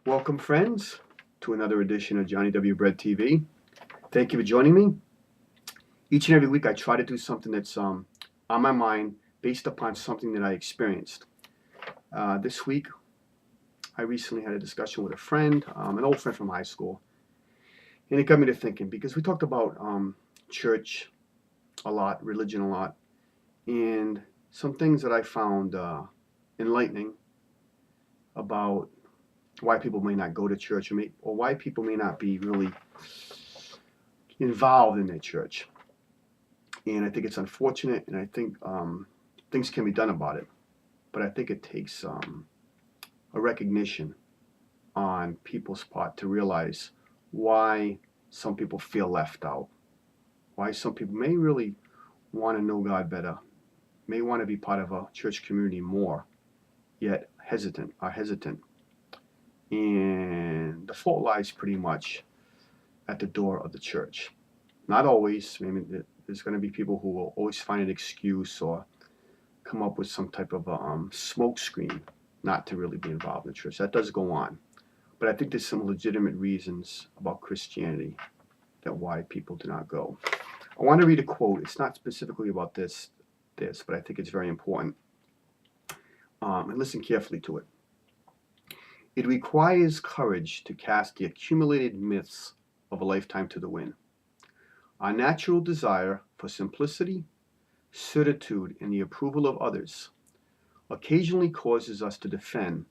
Welcome, friends, to another edition of Johnny W. Bread TV. Thank you for joining me. Each and every week, I try to do something that's on my mind based upon something that I experienced. This week, I recently had a discussion with a friend, an old friend from high school, and it got me to thinking because we talked about church a lot, religion a lot, and some things that I found enlightening about why people may not go to church or why people may not be really involved in their church. And I think it's unfortunate, and I think things can be done about it. But I think it takes a recognition on people's part to realize why some people feel left out, why some people may really want to know God better, may want to be part of a church community more, yet are hesitant. And the fault lies pretty much at the door of the church. Not always. I mean, there's going to be people who will always find an excuse or come up with some type of a smoke screen not to really be involved in the church. That does go on. But I think there's some legitimate reasons about Christianity that why people do not go. I want to read a quote. It's not specifically about this, but I think it's very important. And listen carefully to it. It requires courage to cast the accumulated myths of a lifetime to the wind. Our natural desire for simplicity, certitude, and the approval of others occasionally causes us to defend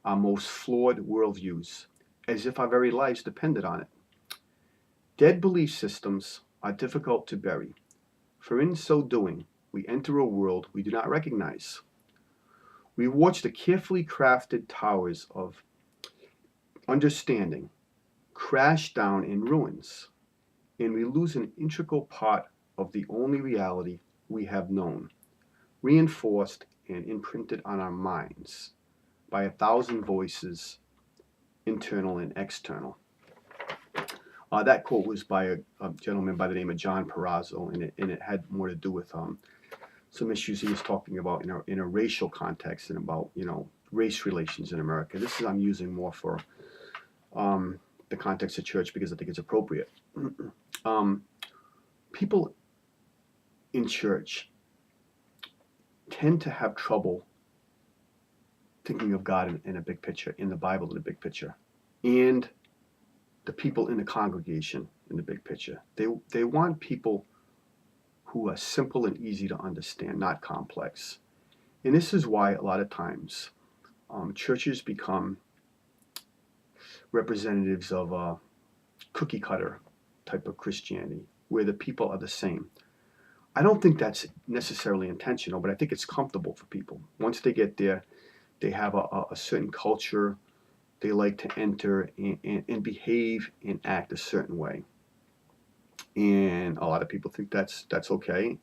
our most flawed worldviews as if our very lives depended on it. Dead belief systems are difficult to bury, for in so doing, we enter a world we do not recognize. We watch the carefully crafted towers of understanding crash down in ruins, and we lose an integral part of the only reality we have known, reinforced and imprinted on our minds by 1,000 voices, internal and external. That quote was by a gentleman by the name of John Perazzo, and it had more to do with some issues he was talking about in a racial context and about race relations in America. This is I'm using more for the context of church because I think it's appropriate. People in church tend to have trouble thinking of God in a big picture, in the Bible in a big picture, and the people in the congregation in the big picture. They want people who are simple and easy to understand, not complex. And this is why a lot of times churches become representatives of a cookie cutter type of Christianity, where the people are the same. I don't think that's necessarily intentional, but I think it's comfortable for people. Once they get there, they have a certain culture. They like to enter and behave and act a certain way. And a lot of people think that's okay.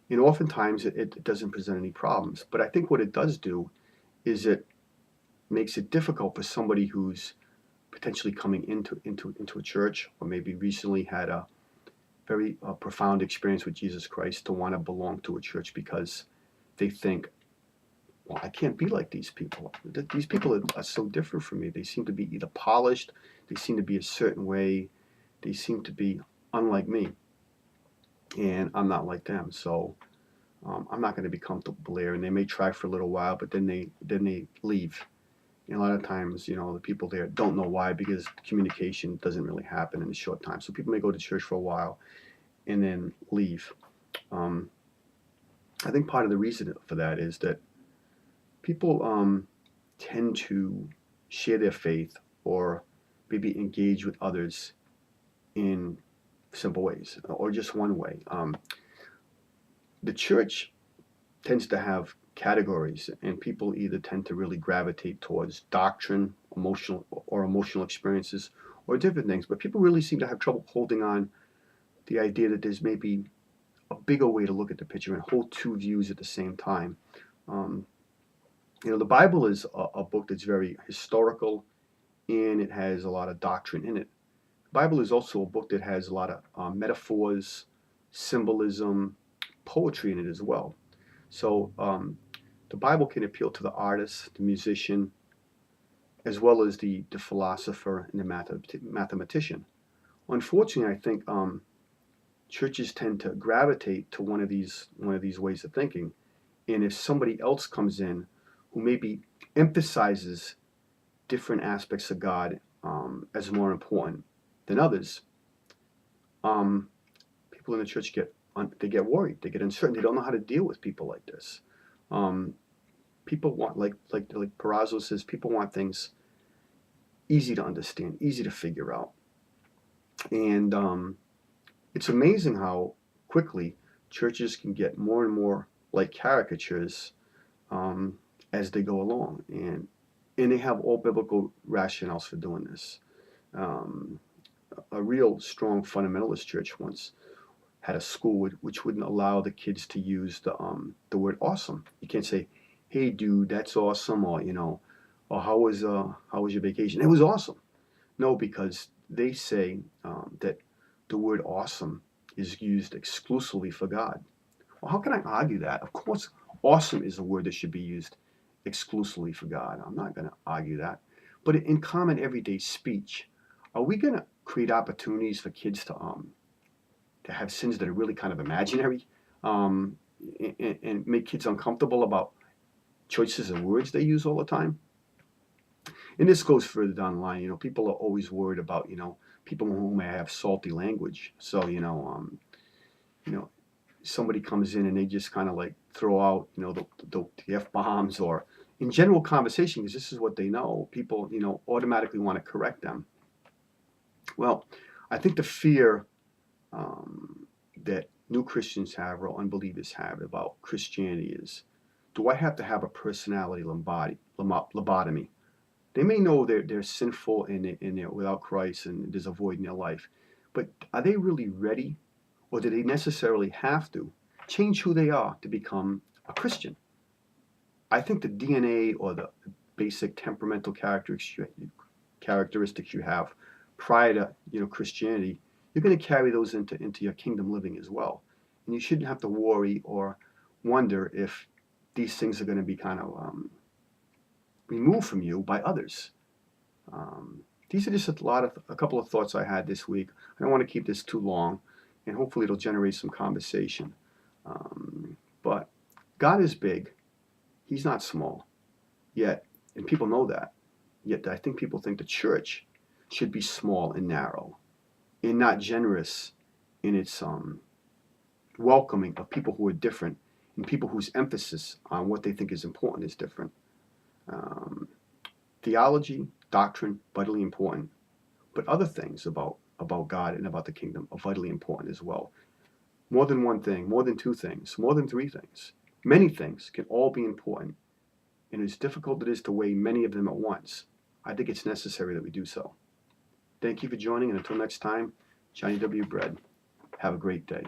And oftentimes it doesn't present any problems. But I think what it does do is it makes it difficult for somebody who's potentially coming into a church, or maybe recently had a very profound experience with Jesus Christ, to want to belong to a church because they think, well, I can't be like these people. These people are so different from me. They seem to be either polished, they seem to be a certain way, they seem to be unlike me, and I'm not like them. So I'm not going to be comfortable there. And they may try for a little while, but then they leave. And a lot of times, the people there don't know why, because communication doesn't really happen in a short time. So people may go to church for a while and then leave. I think part of the reason for that is that people tend to share their faith or maybe engage with others in simple ways or just one way. The church tends to have categories, and people either tend to really gravitate towards doctrine, emotional experiences, or different things. But people really seem to have trouble holding on the idea that there's maybe a bigger way to look at the picture and hold two views at the same time. The Bible is a book that's very historical, and it has a lot of doctrine in it. The Bible is also a book that has a lot of metaphors, symbolism, poetry in it as well. So the Bible can appeal to the artist, the musician, as well as the philosopher and the mathematician. Unfortunately, I think churches tend to gravitate to one of these ways of thinking. And if somebody else comes in who maybe emphasizes different aspects of God as more important than others, people in the church they get worried, they get uncertain, they don't know how to deal with people like this. Um, People want, like Perazzo says, people want things easy to understand, easy to figure out, and it's amazing how quickly churches can get more and more like caricatures um, as they go along, and they have all biblical rationales for doing this. Um, a real strong fundamentalist church once had a school which wouldn't allow the kids to use the word awesome. You can't say, "Hey, dude, that's awesome," or or how was your vacation? It was awesome. No, because they say that the word awesome is used exclusively for God. Well, how can I argue that? Of course, awesome is a word that should be used exclusively for God. I'm not going to argue that. But in common everyday speech, are we going to create opportunities for kids to have sins that are really kind of imaginary, um, and make kids uncomfortable about choices of words they use all the time? And this goes further down the line. People are always worried about people who may have salty language. So you know, somebody comes in and they just kind of like throw out the f bombs, or in general conversation, because this is what they know. People automatically want to correct them. Well, I think the fear that new Christians have or unbelievers have about Christianity is, do I have to have a personality lobotomy? They may know they're sinful and they're without Christ and there's a void in their life, but are they really ready, or do they necessarily have to change who they are to become a Christian? I think the DNA or the basic temperamental characteristics you have prior to Christianity, you're going to carry those into your kingdom living as well, and you shouldn't have to worry or wonder if these things are going to be kind of removed from you by others. These are just a couple of thoughts I had this week. I don't want to keep this too long, and hopefully it'll generate some conversation. But God is big; He's not small. Yet, and people know that. Yet, I think people think the church should be small and narrow, and not generous in its welcoming of people who are different, and people whose emphasis on what they think is important is different. Um, Theology, doctrine, vitally important, but other things about God and about the kingdom are vitally important as well. More than one thing, more than two things, more than three things. Many things can all be important, and as difficult it is to weigh many of them at once, I think it's necessary that we do so. Thank you for joining, and until next time, Johnny W. Bread. Have a great day.